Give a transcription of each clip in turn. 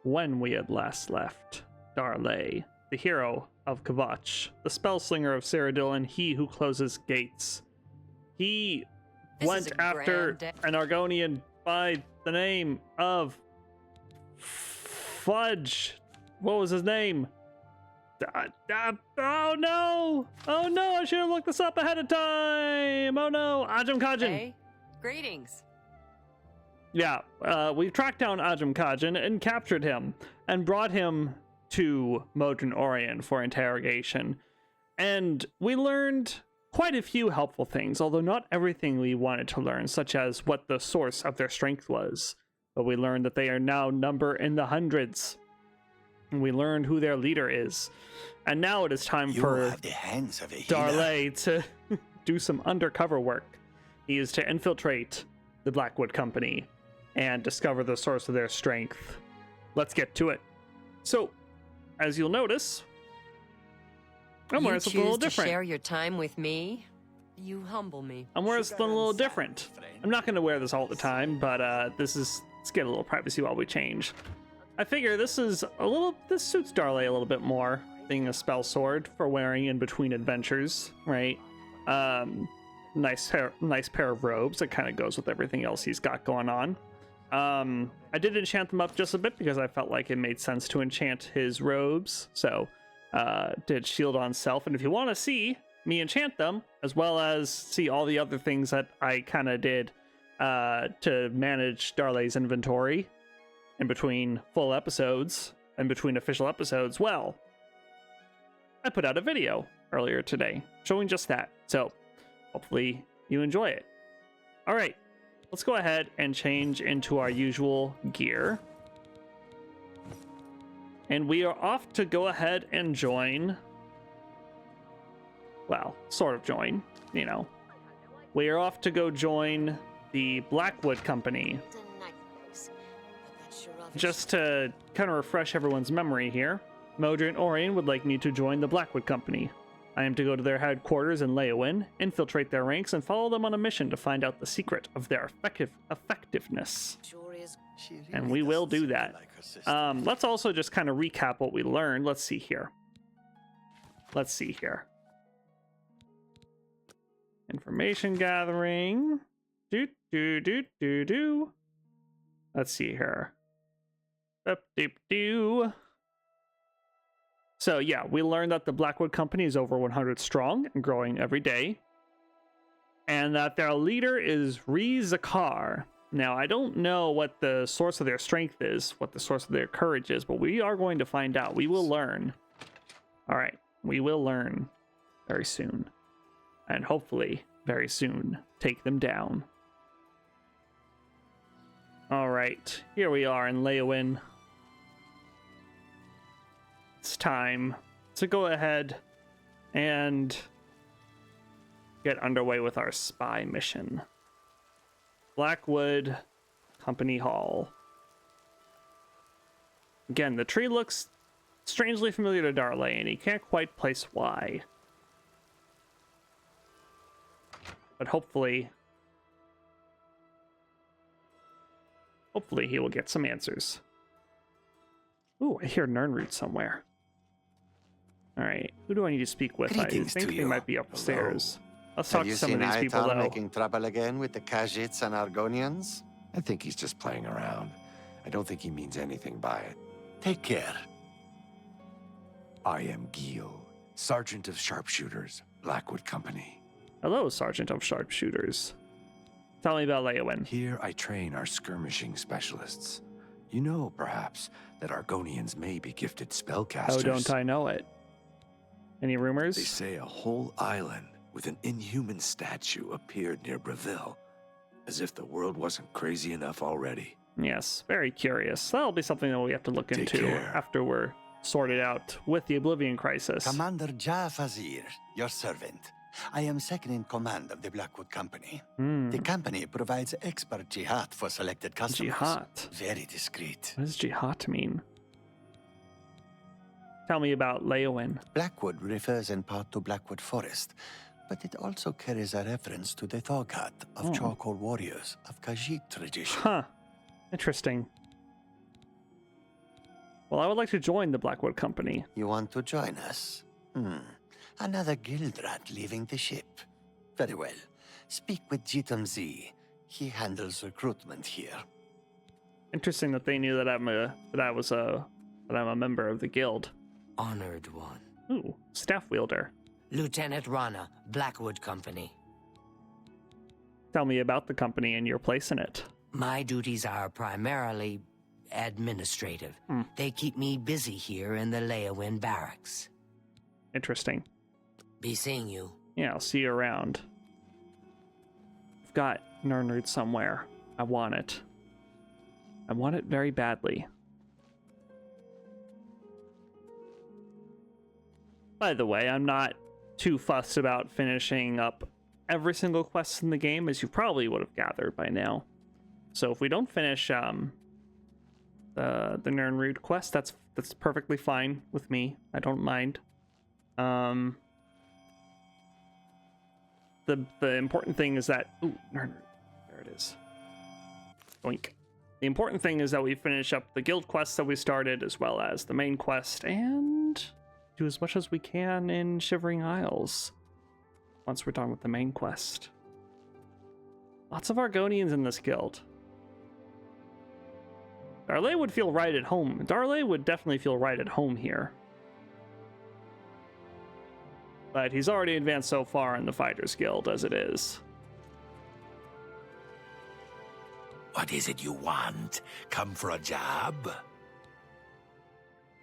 when we had last left Dar-Lei, the hero of Kvatch, the spellslinger of Cyrodiil, and he who closes gates. He went after an Argonian by the name of Fudge. What was his name? Oh no! Oh no! I should have looked this up ahead of time! Oh no! Ajum Kajin! Hey, greetings. Yeah, we tracked down Ajum Kajin and captured him and brought him to Modron Orien for interrogation. And we learned quite a few helpful things, although not everything we wanted to learn, such as what the source of their strength was. But we learned that they are now number in the hundreds. And we learned who their leader is. And now it is time for Dar-Lei to do some undercover work. He is to infiltrate the Blackwood Company and discover the source of their strength. Let's get to it. So, as you'll notice, I'm wearing something a little different. You choose to share your time with me? You humble me. I'm wearing something a little different. I'm not going to wear this all the time, but let's get a little privacy while we change. I figure this suits Dar-Lei a little bit more, being a spell sword for wearing in between adventures, right? Nice pair of robes that kind of goes with everything else he's got going on. I did enchant them up just a bit because I felt like it made sense to enchant his robes. So did shield on self. And if you want to see me enchant them, as well as see all the other things that I kind of did to manage Dar-Lei's inventory in between full episodes and between official episodes, well, I put out a video earlier today showing just that. So hopefully you enjoy it. All right. Let's go ahead and change into our usual gear. And we are off to go ahead and join. Well, sort of join, you know. We are off to go join the Blackwood Company. Just to kind of refresh everyone's memory here, Modron Orien would like me to join the Blackwood Company. I am to go to their headquarters in Leowin, infiltrate their ranks, and follow them on a mission to find out the secret of their effectiveness. And we will do that. Let's also just kind of recap what we learned. Let's see here. Information gathering. Let's see here. So yeah, we learned that the Blackwood Company is over 100 strong and growing every day. And that their leader is Rizakar. Now, I don't know what the source of their strength is, what the source of their courage is, but we are going to find out. We will learn. All right, we will learn very soon. And hopefully, very soon, take them down. All right, here we are in Leowin. It's time to go ahead and get underway with our spy mission. Blackwood Company Hall. Again, the tree looks strangely familiar to Dar-Lei, and he can't quite place why. But hopefully he will get some answers. Ooh, I hear Nernroot somewhere. Alright, who do I need to speak with? Greetings I think they might be upstairs. Let's talk to some of these people, though. Making trouble again with the Khajiits and Argonians? I think he's just playing around. I don't think he means anything by it. Take care. I am Gil, Sergeant of Sharpshooters, Blackwood Company. Hello, Sergeant of Sharpshooters. Tell me about Leowin. Here I train our skirmishing specialists. You know, perhaps, that Argonians may be gifted spellcasters. Oh, don't I know it? Any rumors? They say a whole island with an inhuman statue appeared near Breville, as if the world wasn't crazy enough already. Yes, very curious. That'll be something that we have to look into after we're sorted out with the Oblivion crisis. Commander Jafazir, your servant. I am second in command of the Blackwood Company. The company provides expert jihad for selected customers. Jihad? Very discreet. What does jihad mean? Tell me about Leowin. Blackwood refers in part to Blackwood Forest, but it also carries a reference to the Thorgat of charcoal warriors of Khajiit tradition. Huh. Interesting. Well, I would like to join the Blackwood Company. You want to join us? Another guild rat leaving the ship. Very well. Speak with Jitam Z. He handles recruitment here. Interesting that they knew that I'm a member of the guild. Honored one. Ooh, staff wielder. Lieutenant Rana, Blackwood Company. Tell me about the company and your place in it. My duties are primarily administrative. They keep me busy here in the Leowin barracks. Interesting. Be seeing you. Yeah, I'll see you around. I've got Nernrud somewhere. I want it. I want it very badly. By the way, I'm not too fussed about finishing up every single quest in the game, as you probably would have gathered by now. So if we don't finish the Nernrud quest, that's perfectly fine with me. I don't mind. The important thing is that Nernrud, there it is. Oink. The important thing is that we finish up the guild quests that we started, as well as the main quest, and do as much as we can in Shivering Isles once we're done with the main quest. Lots of Argonians in this guild. Dar-Lei would feel right at home. Dar-Lei would definitely feel right at home here. But he's already advanced so far in the Fighters Guild as it is. What is it you want? Come for a job?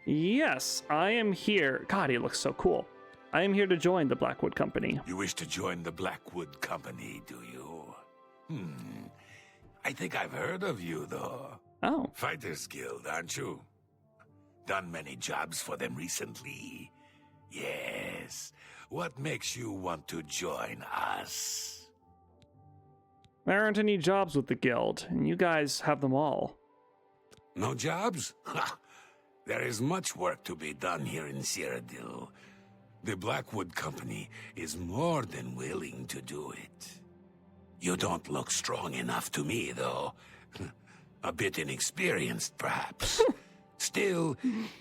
Yes, I am here. God, he looks so cool. I am here to join the Blackwood Company. You wish to join the Blackwood Company, do you? I think I've heard of you, though. Oh. Fighters Guild, aren't you? Done many jobs for them recently. Yes. What makes you want to join us? There aren't any jobs with the guild, and you guys have them all. No jobs? Ha! There is much work to be done here in Cyrodiil. The Blackwood Company is more than willing to do it. You don't look strong enough to me, though. A bit inexperienced, perhaps. Still,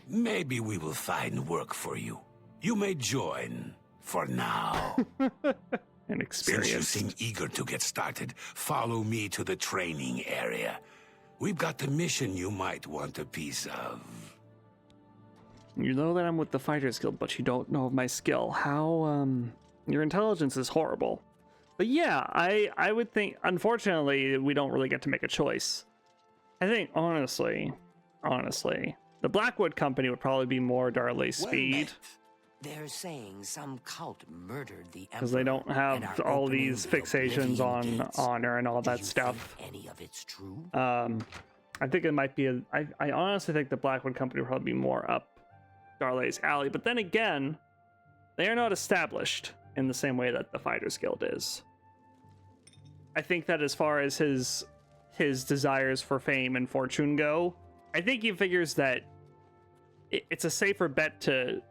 maybe we will find work for you. You may join, for now. Inexperienced. Since you seem eager to get started, follow me to the training area. We've got the mission you might want a piece of. You know that I'm with the Fighters Guild, but you don't know of my skill. How, your intelligence is horrible. But yeah, I would think, unfortunately, we don't really get to make a choice. I think, honestly, the Blackwood Company would probably be more Dar-Lei's speed. They're saying some cult murdered the Emperor. Because they don't have all these fixations on honor and all that stuff. Any of it's true? I think it might be I honestly think the Blackwood Company would probably be more up Dar-Lei's alley. But then again, they are not established in the same way that the Fighters Guild is. I think that as far as his desires for fame and fortune go, I think he figures that it's a safer bet to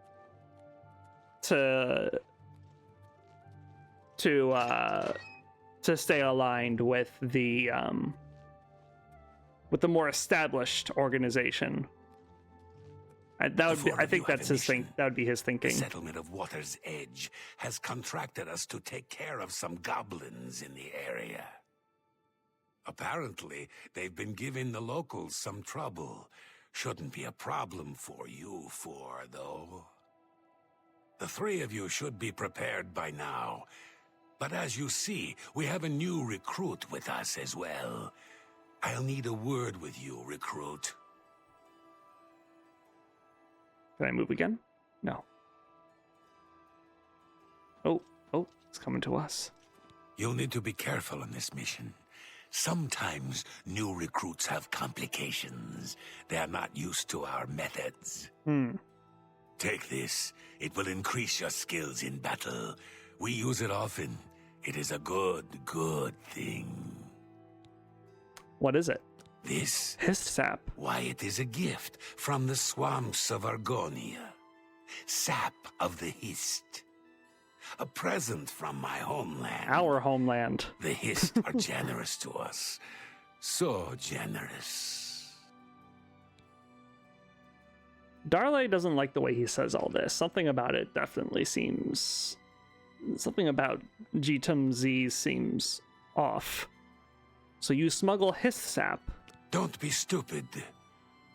stay aligned with the more established organization. I think that's his thing. That would be his thinking. The settlement of Water's Edge has contracted us to take care of some goblins in the area. Apparently, they've been giving the locals some trouble. Shouldn't be a problem for you four, though. The three of you should be prepared by now. But as you see, we have a new recruit with us as well. I'll need a word with you, recruit. Can I move again? No. Oh, it's coming to us. You'll need to be careful on this mission. Sometimes new recruits have complications. They are not used to our methods. Take this. It will increase your skills in battle. We use it often. It is a good thing. What is it? This? Hist sap. Why, it is a gift from the swamps of Argonia. Sap of the Hist. A present from my homeland. Our homeland. The Hist are generous to us. So generous. Dar-Lei doesn't like the way he says all this. Something about it definitely seems... Something about Jitum Z seems off. So you smuggle Hist sap. Don't be stupid.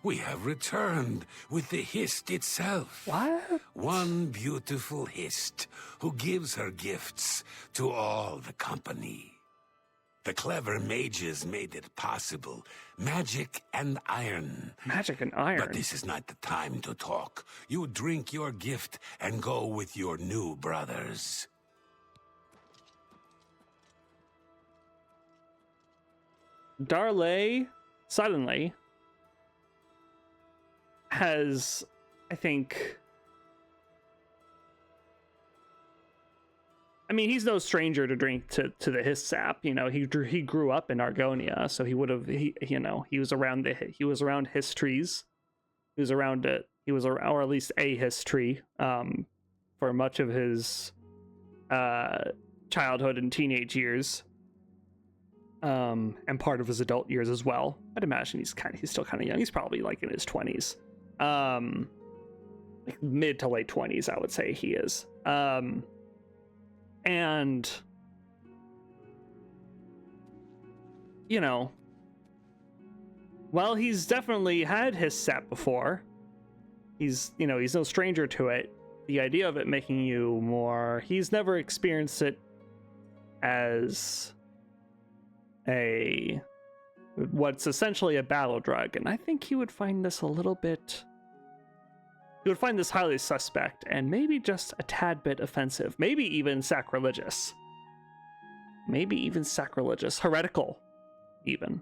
We have returned with the Hist itself. What? One beautiful Hist who gives her gifts to all the company. The clever mages made it possible. Magic and iron. Magic and iron. But this is not the time to talk. You drink your gift and go with your new brothers. Dar-Lei suddenly has, I think... I mean, he's no stranger to drink to the Hist sap. You know, he grew up in Argonia, so he would have, he was around Hist trees. He was around it. He was, or at least a Hist tree, for much of his childhood and teenage years, and part of his adult years as well. I'd imagine he's still kind of young. He's probably like in his 20s, like mid to late 20s, I would say he is. And, you know, well, he's definitely had his sap before. He's no stranger to it. The idea of it making you more... He's never experienced it as what's essentially a battle drug. And I think he would find this a little bit... He would find this highly suspect and maybe just a tad bit offensive. Maybe even sacrilegious. Heretical, even.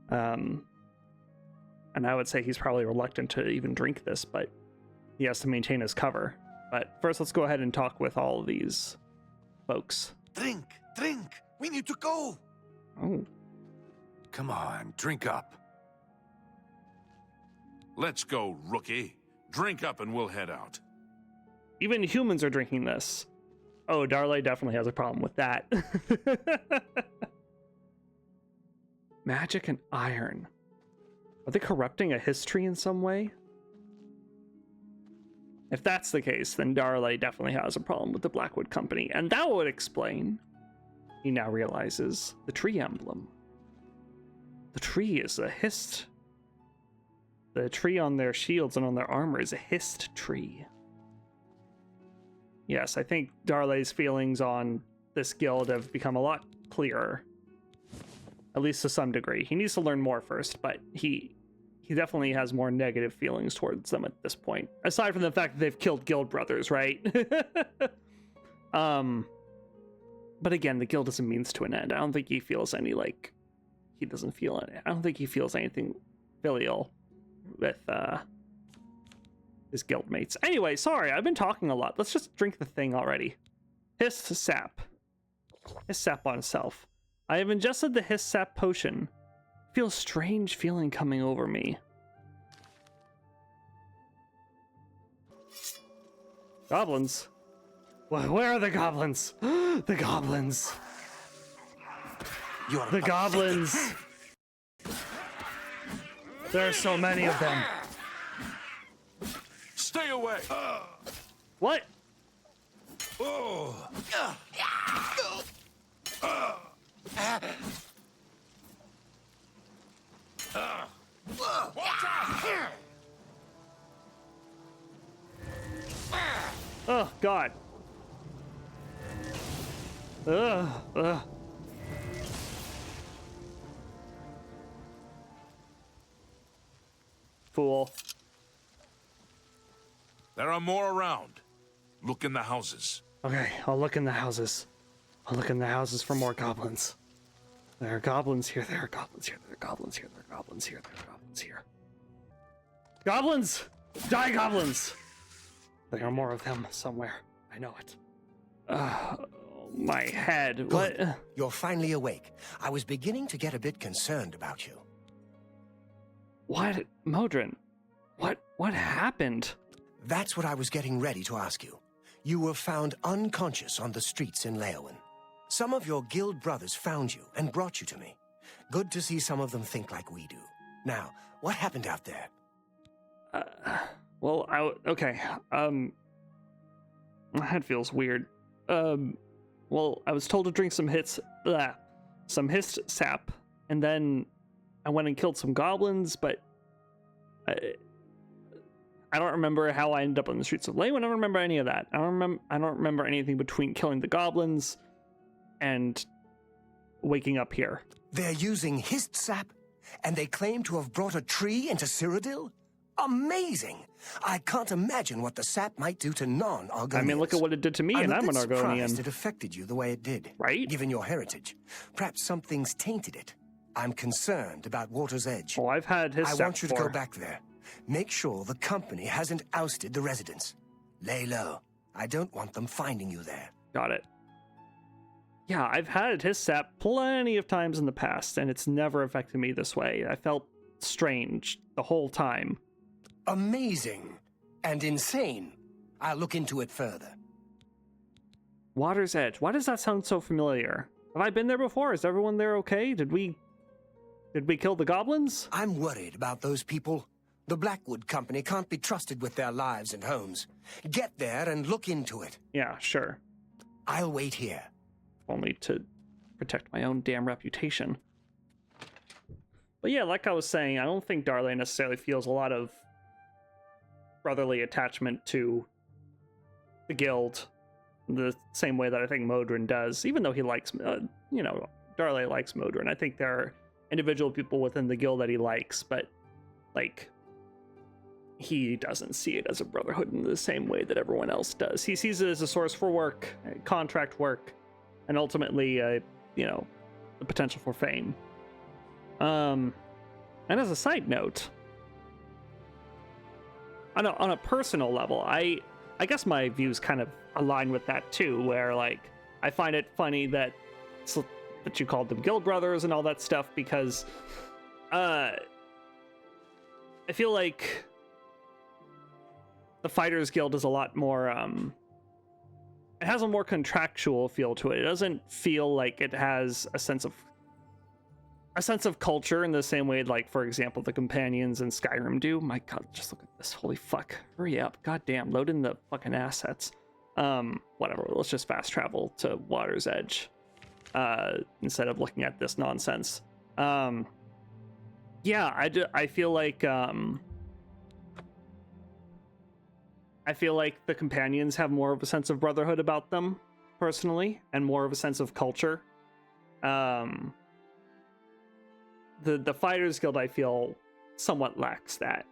And I would say he's probably reluctant to even drink this, but he has to maintain his cover. But first, let's go ahead and talk with all of these folks. Drink! We need to go! Oh. Come on, drink up. Let's go, rookie. Drink up and we'll head out. Even humans are drinking this. Oh, Dar-Lei definitely has a problem with that. Magic and iron. Are they corrupting a history in some way? If that's the case, then Dar-Lei definitely has a problem with the Blackwood Company. And that would explain, he now realizes, the tree emblem. The tree is a Hist. The tree on their shields and on their armor is a Hist tree. Yes, I think Dar-Lei's feelings on this guild have become a lot clearer. At least to some degree. He needs to learn more first, but he definitely has more negative feelings towards them at this point. Aside from the fact that they've killed guild brothers, right? But again, the guild is a means to an end. I don't think he feels any, like... He doesn't feel it. I don't think he feels anything filial with his guildmates. Anyway, sorry, I've been talking a lot. Let's just drink the thing already. Hist sap. Hist sap on itself. I have ingested the Hist sap potion. Feel a strange feeling coming over me. Goblins? Where are the goblins? The goblins. The goblins. There are so many of them. Stay away! What? Oh. Oh, God. Ugh. Fool. There are more around. Look in the houses. Okay, I'll look in the houses. I'll look in the houses for more goblins. There are goblins here, there are goblins here, there are goblins here, there are goblins here, there are goblins here. Goblins! Die, goblins! There are more of them somewhere. I know it. My head. Good. What? You're finally awake. I was beginning to get a bit concerned about you. What? Modron? What happened? That's what I was getting ready to ask you. You were found unconscious on the streets in Leyawen. Some of your guild brothers found you and brought you to me. Good to see some of them think like we do. Now, what happened out there? Well, okay. My head feels weird. Well, I was told to drink some Hist sap, and then I went and killed some goblins, but I don't remember how I ended up on the streets of Leyland. I don't remember any of that. I don't remember anything between killing the goblins and waking up here. They're using Hist sap, and they claim to have brought a tree into Cyrodiil? Amazing! I can't imagine what the sap might do to non-Argonians. I mean, look at what it did to me, and I'm an surprised Argonian. it affected you the way it did. Right? Given your heritage. Perhaps something's tainted it. I'm concerned about Water's Edge. Well, I've had his I sap want you to before. go back there. Make sure the company hasn't ousted the residents. Lay low. I don't want them finding you there. Got it. Yeah, I've had his sap plenty of times in the past, and it's never affected me this way. I felt strange the whole time. Amazing. And insane. I'll look into it further. Water's Edge. Why does that sound so familiar? Have I been there before? Is everyone there okay? Did we kill the goblins? I'm worried about those people. The Blackwood company can't be trusted with their lives and homes. Get there and look into it. Yeah, sure. I'll wait here. Only to protect my own damn reputation. But yeah, like I was saying, I don't think Dar-Lei necessarily feels a lot of brotherly attachment to the guild the same way that I think Modron does, even though he likes, Dar-Lei likes Modron. I think there are individual people within the guild that he likes, but, like, he doesn't see it as a brotherhood in the same way that everyone else does. He sees it as a source for work, contract work, and ultimately, the potential for fame. And as a side note, on a personal level, I guess my views kind of align with that too, where, like, I find it funny that you called them guild brothers and all that stuff, because I feel like the Fighters Guild is a lot more it has a more contractual feel to it. It doesn't feel like it has a sense of culture in the same way, like, for example, the companions in Skyrim do. My god, just look at this. Holy fuck. Hurry up. God damn, load in the fucking assets. Whatever, let's just fast travel to Water's Edge instead of looking at this nonsense. Yeah, I feel like the companions have more of a sense of brotherhood about them, personally, and more of a sense of culture. The Fighters Guild, I feel, somewhat lacks that.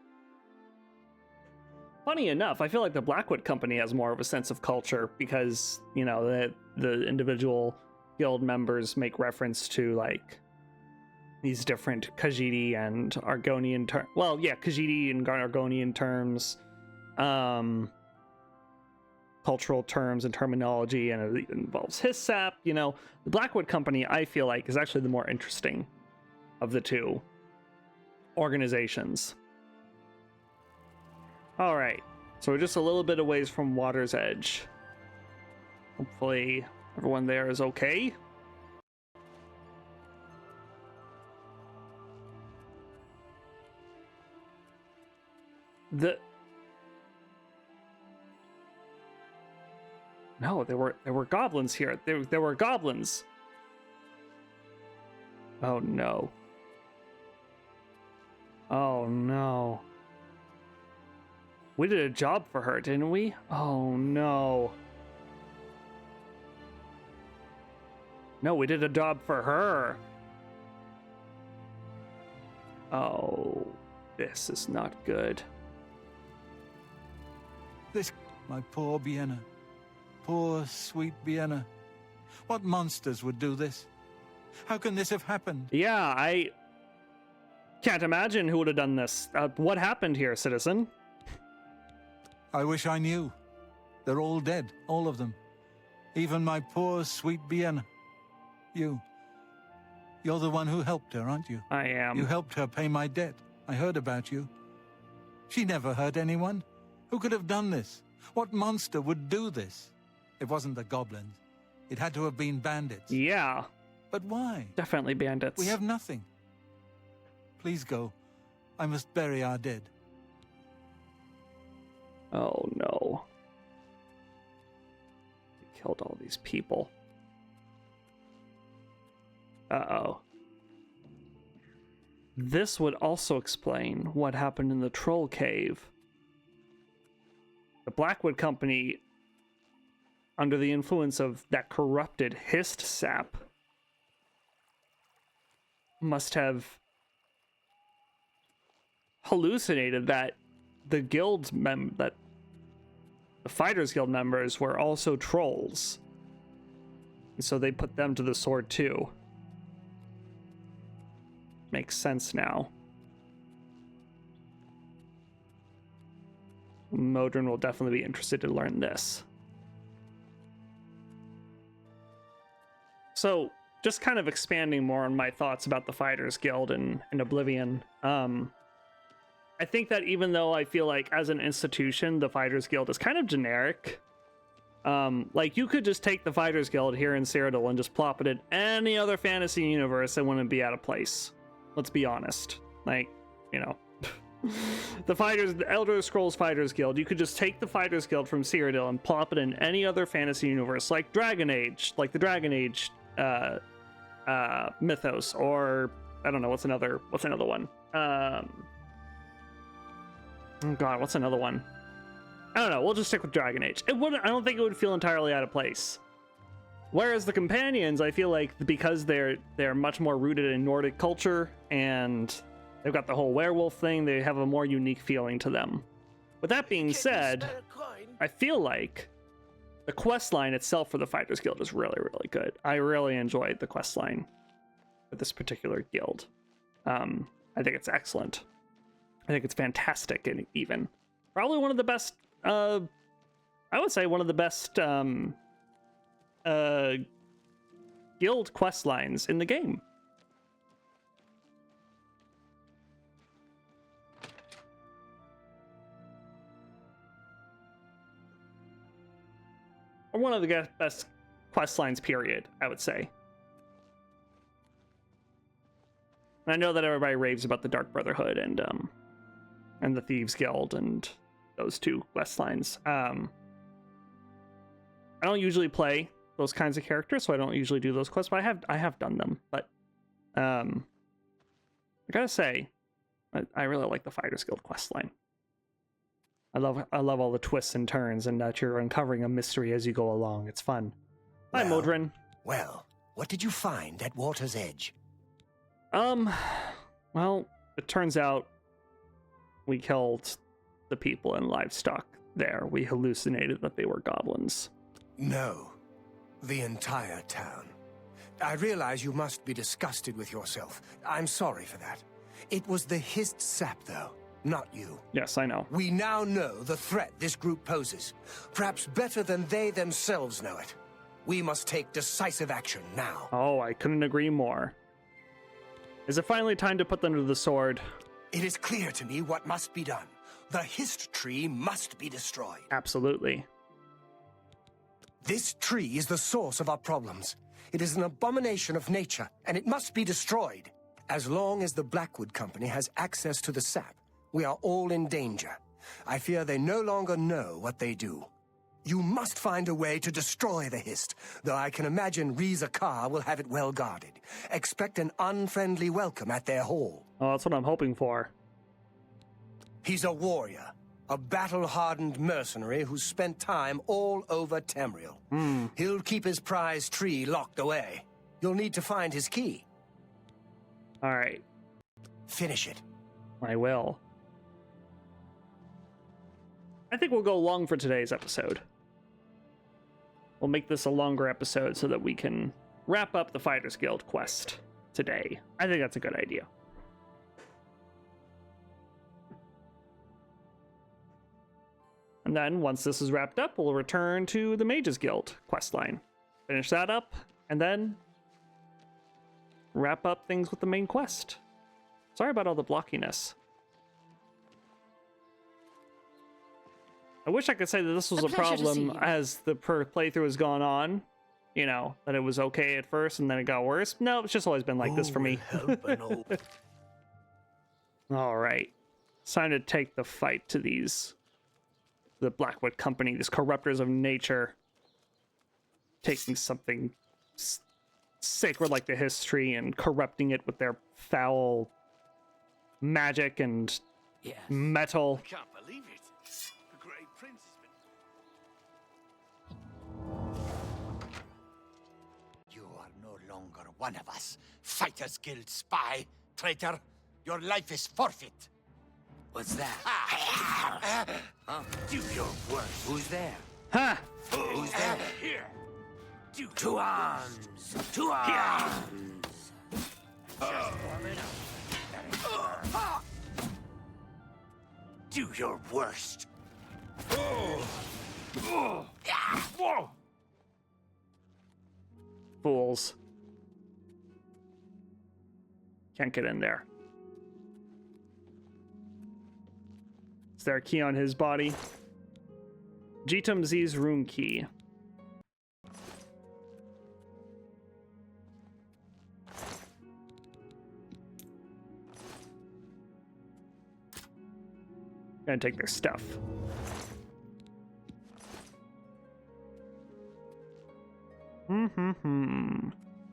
Funny enough, I feel like the Blackwood company has more of a sense of culture because, the individual guild members make reference to, like, these different Khajiit and Argonian terms. Well, yeah, Khajiit and Argonian terms, cultural terms and terminology, and it involves Hist sap. The Blackwood company, I feel like, is actually the more interesting of the two organizations. All right, so we're just a little bit away from Water's Edge. Hopefully everyone there is okay. No, there were goblins here. There were goblins. Oh no. Oh no. We did a job for her, didn't we? Oh no. No, we did a job for her. Oh, this is not good. My poor Vienna. Poor, sweet Vienna. What monsters would do this? How can this have happened? Yeah, I can't imagine who would have done this. What happened here, citizen? I wish I knew. They're all dead, all of them. Even my poor, sweet Vienna. You're the one who helped her, aren't you? I am. You helped her pay my debt. I heard about you. She never hurt anyone. Who could have done this? What monster would do this? It wasn't the goblins. It had to have been bandits. Yeah. But why? Definitely bandits. We have nothing. Please go. I must bury our dead. Oh no. He killed all these people. Uh-oh. This would also explain what happened in the Troll Cave. The Blackwood Company, under the influence of that corrupted Hist sap, must have hallucinated that the Fighters Guild members were also trolls. And so they put them to the sword too. Makes sense now. Modron will definitely be interested to learn this. So, just kind of expanding more on my thoughts about the Fighters Guild and Oblivion. I think that even though I feel like as an institution, the Fighters Guild is kind of generic. Like, you could just take the Fighters Guild here in Cyrodiil and just plop it in any other fantasy universe and wouldn't be out of place. Let's be honest. Like, you know, the Elder Scrolls Fighters Guild, you could just take the Fighters Guild from Cyrodiil and plop it in any other fantasy universe, like Dragon Age, like the Dragon Age mythos, or I don't know, what's another one? Oh god, what's another one? I don't know, we'll just stick with Dragon Age. I don't think it would feel entirely out of place. Whereas the companions, I feel like because they're much more rooted in Nordic culture and they've got the whole werewolf thing, they have a more unique feeling to them. With that being said, I feel like the quest line itself for the Fighters Guild is really, really good. I really enjoyed the quest line for this particular guild. I think it's excellent. I think it's fantastic, and even probably one of the best. I would say one of the best guild quest lines in the game. Or one of the best quest lines, period, I would say. And I know that everybody raves about the Dark Brotherhood and the Thieves Guild and those two quest lines. I don't usually play those kinds of characters, so I don't usually do those quests, but I have done them. But I gotta say, I really like the Fighters Guild quest line. I love all the twists and turns, and that you're uncovering a mystery as you go along. It's fun. Hi, Modron. Well, what did you find at Water's Edge? Well, it turns out we killed the people and livestock there. We hallucinated that they were goblins. No, the entire town. I realize you must be disgusted with yourself. I'm sorry for that. It was the Hist sap, though, not you. Yes, I know. We now know the threat this group poses, perhaps better than they themselves know it. We must take decisive action now. Oh, I couldn't agree more. Is it finally time to put them to the sword? It is clear to me what must be done. The Hist tree must be destroyed. Absolutely. This tree is the source of our problems. It is an abomination of nature, and it must be destroyed. As long as the Blackwood Company has access to the sap, we are all in danger. I fear they no longer know what they do. You must find a way to destroy the Hist, though I can imagine Reza Kar will have it well guarded. Expect an unfriendly welcome at their hall. Oh, that's what I'm hoping for. He's a warrior, a battle-hardened mercenary who's spent time all over Tamriel. He'll keep his prize tree locked away. You'll need to find his key. All right. Finish it. I will. I think we'll go long for today's episode. We'll make this a longer episode so that we can wrap up the Fighters Guild quest today. I think that's a good idea. And then, once this is wrapped up, we'll return to the Mages Guild questline. Finish that up, and then wrap up things with the main quest. Sorry about all the blockiness. I wish I could say that this was a problem as the playthrough has gone on. You know, that it was okay at first and then it got worse. No, it's just always been like this for me. All right. It's time to take the fight to these the Blackwood Company, these corruptors of nature, taking something sacred like the history and corrupting it with their foul magic and metal. I can't believe it. The Great Prince has been... You are no longer one of us. Fighters Guild spy. Traitor, your life is forfeit. What's that? Do your worst. Who's there? Ha! Who's there? Here. Do To arms! To arms! Do your worst. Fools. Can't get in there. Is there a key on his body? Jitum Z's room key. Gonna take their stuff.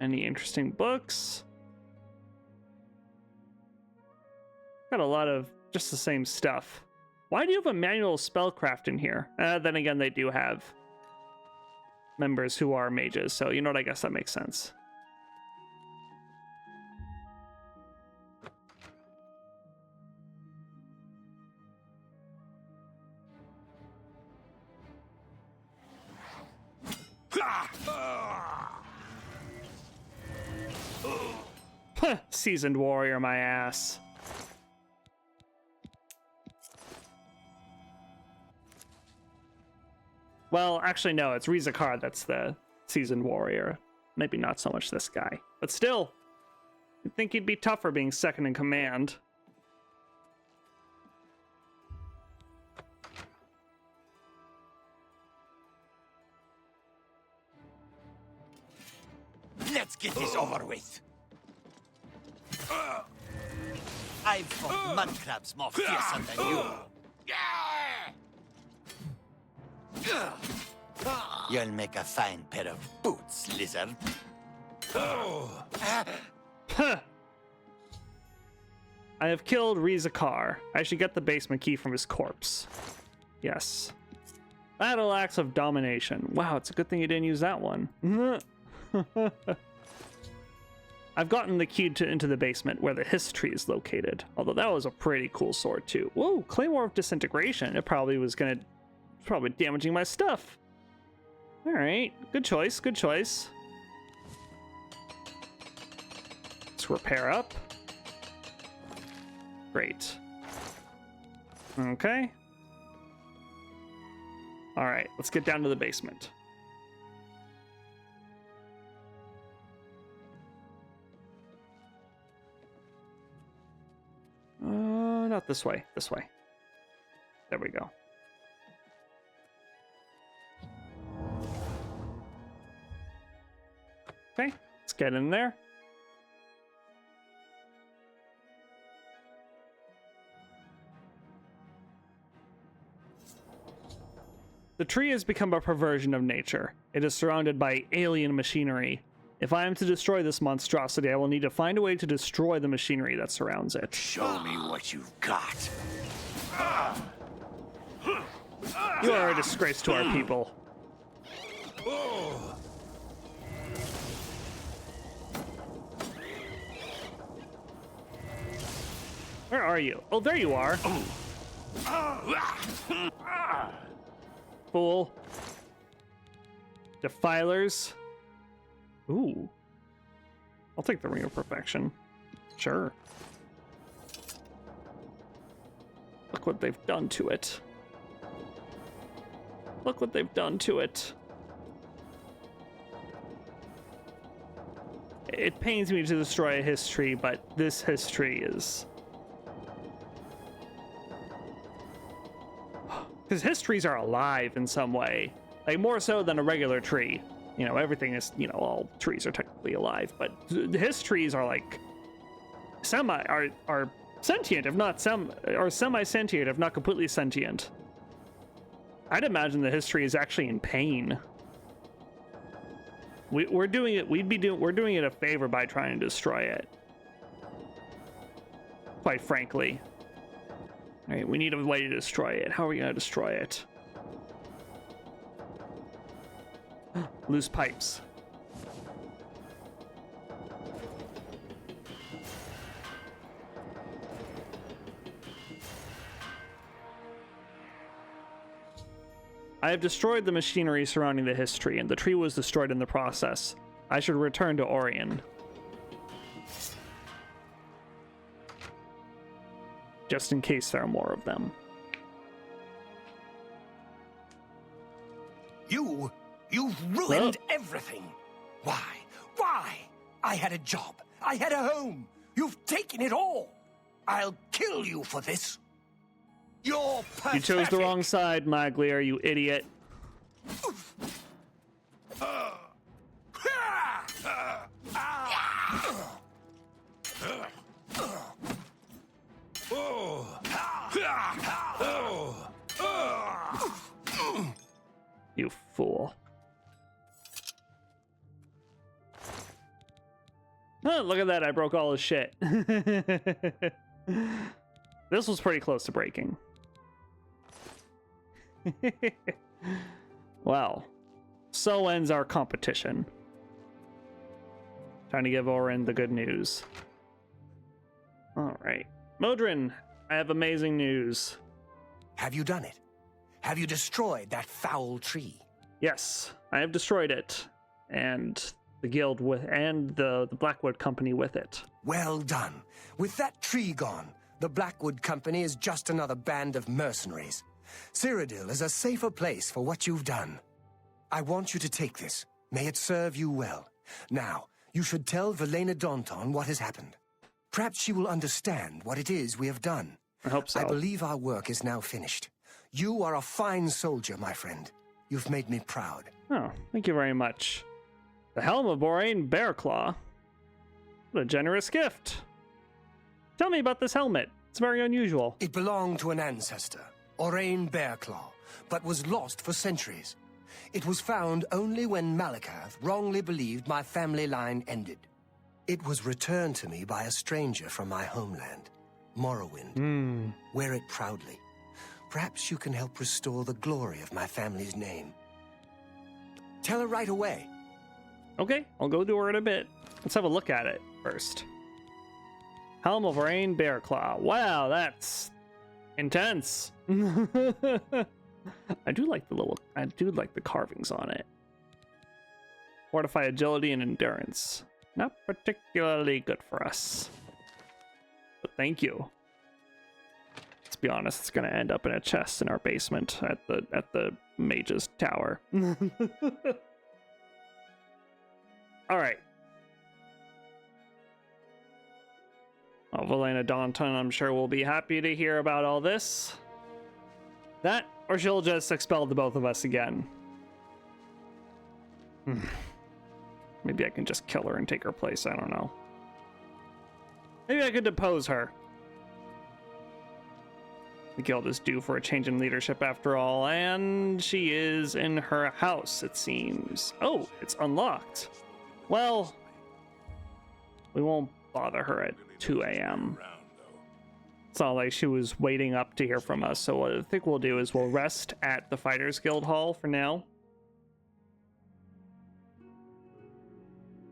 Any interesting books? Got a lot of just the same stuff. Why do you have a manual spellcraft in here? Then again, they do have members who are mages, so you know what? I guess that makes sense. Seasoned warrior, my ass. Well, actually, no, it's Rizikar that's the seasoned warrior. Maybe not so much this guy. But still, you'd think he'd be tougher being second in command. Let's get this over with. I've fought mud crabs more fearsome than you. You'll make a fine pair of boots, lizard. I have killed Rizikar. I should get the basement key from his corpse. Yes. Battle axe of domination. Wow, it's a good thing you didn't use that one. I've gotten the key into the basement where the Hist tree is located. Although that was a pretty cool sword too. Whoa, Claymore of Disintegration. It probably was probably damaging my stuff. All right, good choice, good choice. Let's repair up. Great. Okay. All right, let's get down to the basement. Not this way, this way. There we go. Okay, let's get in there. The tree has become a perversion of nature. It is surrounded by alien machinery. If I am to destroy this monstrosity, I will need to find a way to destroy the machinery that surrounds it. Show me what you've got. You are a disgrace to our people. Where are you? Oh, there you are. Fool. Defilers. Ooh. I'll take the Ring of Perfection. Sure. Look what they've done to it. Look what they've done to it. It pains me to destroy a history, but this history is... Because histories are alive in some way. Like, more so than a regular tree. You know, everything is, you know, all trees are technically alive, but the histories are like are sentient, if not or semi-sentient, if not completely sentient. I'd imagine the history is actually in pain. We're doing it. We're doing it a favor by trying to destroy it. Quite frankly. All right, we need a way to destroy it. How are we gonna destroy it? Loose pipes. I have destroyed the machinery surrounding the history, and the tree was destroyed in the process. I should return to Orion. Just in case there are more of them. You've ruined everything. Why? Why? I had a job. I had a home. You've taken it all. I'll kill you for this. You're pathetic. You chose the wrong side, Maglier, you idiot. You fool. Oh, look at that, I broke all his shit. This was pretty close to breaking. Well, so ends our competition. Trying to give Orin the good news. Alright. Modron, I have amazing news. Have you done it? Have you destroyed that foul tree? Yes, I have destroyed it. And the guild with the Blackwood company with it. Well done. With that tree gone, the Blackwood company is just another band of mercenaries. Cyrodiil is a safer place for what you've done. I want you to take this. May it serve you well. Now, you should tell Velena Daunton what has happened. Perhaps she will understand what it is we have done. I hope so. I believe our work is now finished. You are a fine soldier, my friend. You've made me proud. Oh, thank you very much. The helm of Boraine Bearclaw. What a generous gift. Tell me about this helmet. It's very unusual. It belonged to an ancestor, Orain Bearclaw, but was lost for centuries. It was found only when Malakath wrongly believed my family line ended. It was returned to me by a stranger from my homeland, Morrowind. Wear it proudly. Perhaps you can help restore the glory of my family's name. Tell her right away. Okay, I'll go to her in a bit. Let's have a look at it first. Helm of Orain Bearclaw. Wow, that's intense. I do like the carvings on it. Fortify agility and endurance. Not particularly good for us. But thank you. Let's be honest, it's gonna end up in a chest in our basement at the mage's tower. Alright. Well, Velena Daunton, I'm sure, will be happy to hear about all this. That, or she'll just expel the both of us again. Maybe I can just kill her and take her place, I don't know. Maybe I could depose her. The guild is due for a change in leadership after all, and she is in her house, it seems. Oh, it's unlocked. Well, we won't bother her at 2 a.m. It's not like she was waiting up to hear from us, so what I think we'll do is we'll rest at the Fighters Guild Hall for now.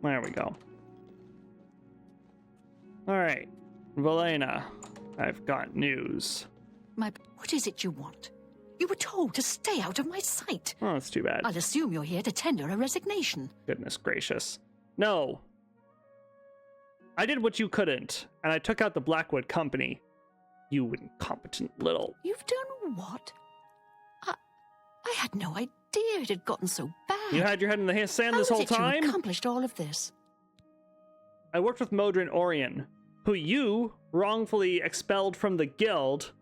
There we go. Alright, Velena, I've got news. What is it you want? You were told to stay out of my sight. Oh, that's too bad. I'll assume you're here to tender a resignation. Goodness gracious. No. I did what you couldn't, and I took out the Blackwood company. You incompetent little... You've done what? I had no idea it had gotten so bad. You had your head in the sand this whole time? How is it you accomplished all of this? I worked with Modron Orion, who you wrongfully expelled from the guild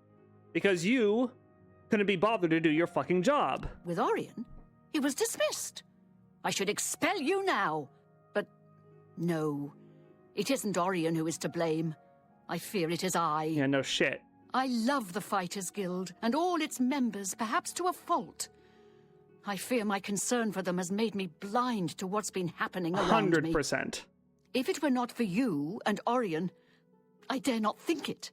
because you couldn't be bothered to do your fucking job. With Orion? He was dismissed. I should expel you now. But no, it isn't Orion who is to blame. I fear it is I. Yeah, no shit. I love the Fighters Guild and all its members, perhaps to a fault. I fear my concern for them has made me blind to what's been happening around me. 100%. If it were not for you and Orion, I dare not think it.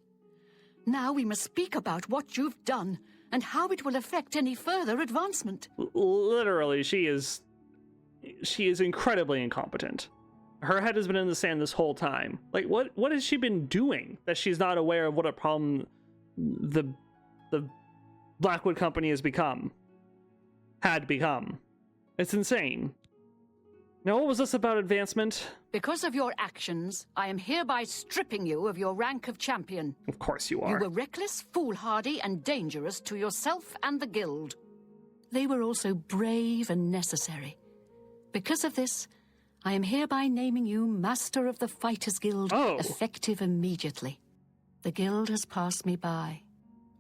Now we must speak about what you've done and how it will affect any further advancement. Literally, she is incredibly incompetent. Her head has been in the sand this whole time. Like, what has she been doing that she's not aware of what a problem the Blackwood Company had become? It's insane. Now, what was this about advancement? Because of your actions, I am hereby stripping you of your rank of champion. Of course you are. You were reckless, foolhardy, and dangerous to yourself and the guild. They were also brave and necessary. Because of this, I am hereby naming you Master of the Fighters Guild, effective immediately. The guild has passed me by.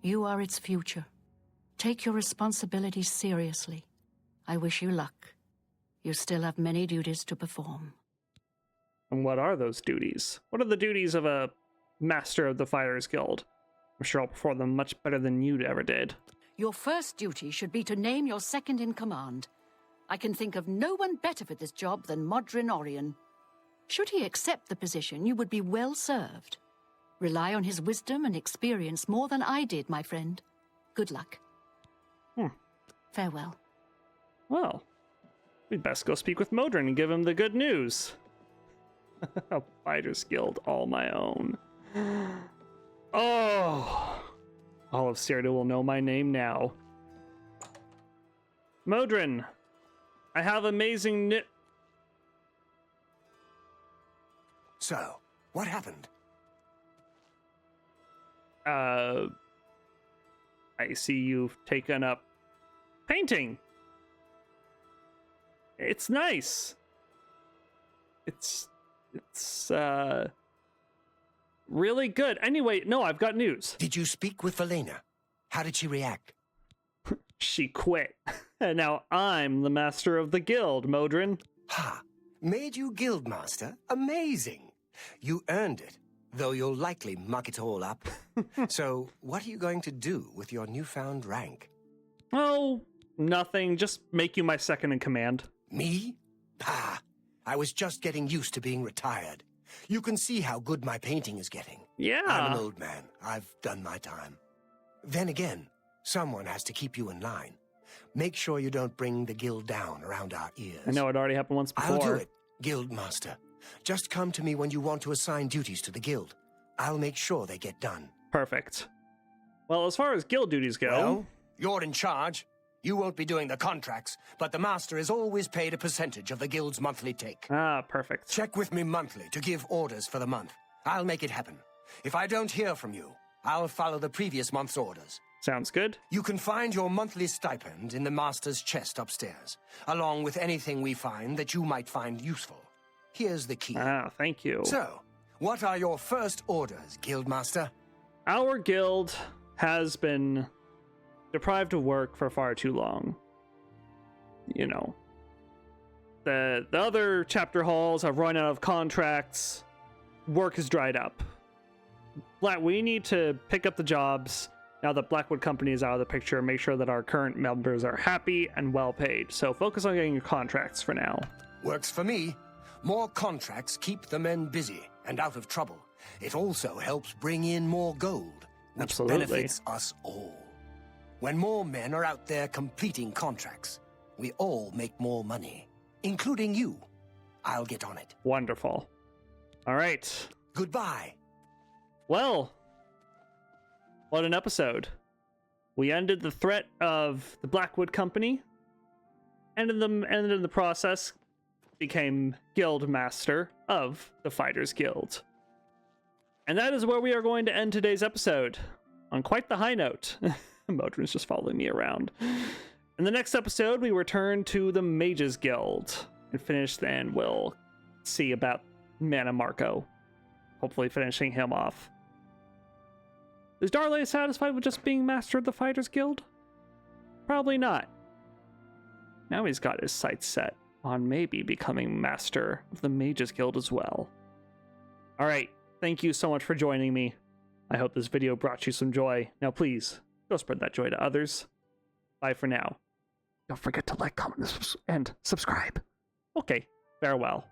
You are its future. Take your responsibilities seriously. I wish you luck. You still have many duties to perform. And what are those duties? What are the duties of a Master of the Fighters Guild? I'm sure I'll perform them much better than you ever did. Your first duty should be to name your second in command. I can think of no one better for this job than Modron Orion. Should he accept the position, you would be well served. Rely on his wisdom and experience more than I did, my friend. Good luck. Farewell. Well, we'd best go speak with Modron and give him the good news. A Fighters Guild all my own. Oh! All of Cyrodiil will know my name now. Modron, I have amazing So, what happened? I see you've taken up painting. It's nice. It's really good. Anyway, no, I've got news. Did you speak with Valena? How did she react? She quit. And now I'm the master of the guild, Modron. Ha! Made you guildmaster? Amazing! You earned it, though you'll likely muck it all up. So, what are you going to do with your newfound rank? Oh, nothing. Just make you my second in command. Me? Ha! I was just getting used to being retired. You can see how good my painting is getting. Yeah. I'm an old man. I've done my time. Then again, someone has to keep you in line. Make sure you don't bring the guild down around our ears. I know it already happened once before. I'll do it, Guildmaster. Just come to me when you want to assign duties to the guild. I'll make sure they get done. Perfect. Well, as far as guild duties go... Well, you're in charge. You won't be doing the contracts, but the master is always paid a percentage of the guild's monthly take. Ah, perfect. Check with me monthly to give orders for the month. I'll make it happen. If I don't hear from you, I'll follow the previous month's orders. Sounds good. You can find your monthly stipend in the master's chest upstairs, along with anything we find that you might find useful. Here's the key. Ah, thank you. So, what are your first orders, Guildmaster? Our guild has been deprived of work for far too long. You know, the other chapter halls have run out of contracts. Work has dried up. We need to pick up the jobs now that Blackwood Company is out of the picture and make sure that our current members are happy and well paid. So focus on getting your contracts for now. Works for me. More contracts keep the men busy and out of trouble. It also helps bring in more gold, which Absolutely benefits us all. When more men are out there completing contracts, we all make more money, including you. I'll get on it. Wonderful. All right. Goodbye. Well, what an episode. We ended the threat of the Blackwood Company, and in the process became Guild Master of the Fighters Guild. And that is where we are going to end today's episode, on quite the high note. Modron's just following me around. In the next episode, we return to the Mages Guild and finish, then we'll see about Mana Marco, hopefully finishing him off. Is Dar-Lei satisfied with just being Master of the Fighters Guild? Probably not. Now he's got his sights set on maybe becoming Master of the Mages Guild as well. Alright, thank you so much for joining me. I hope this video brought you some joy. Now please, go spread that joy to others. Bye for now. Don't forget to like, comment, and subscribe. Okay, farewell.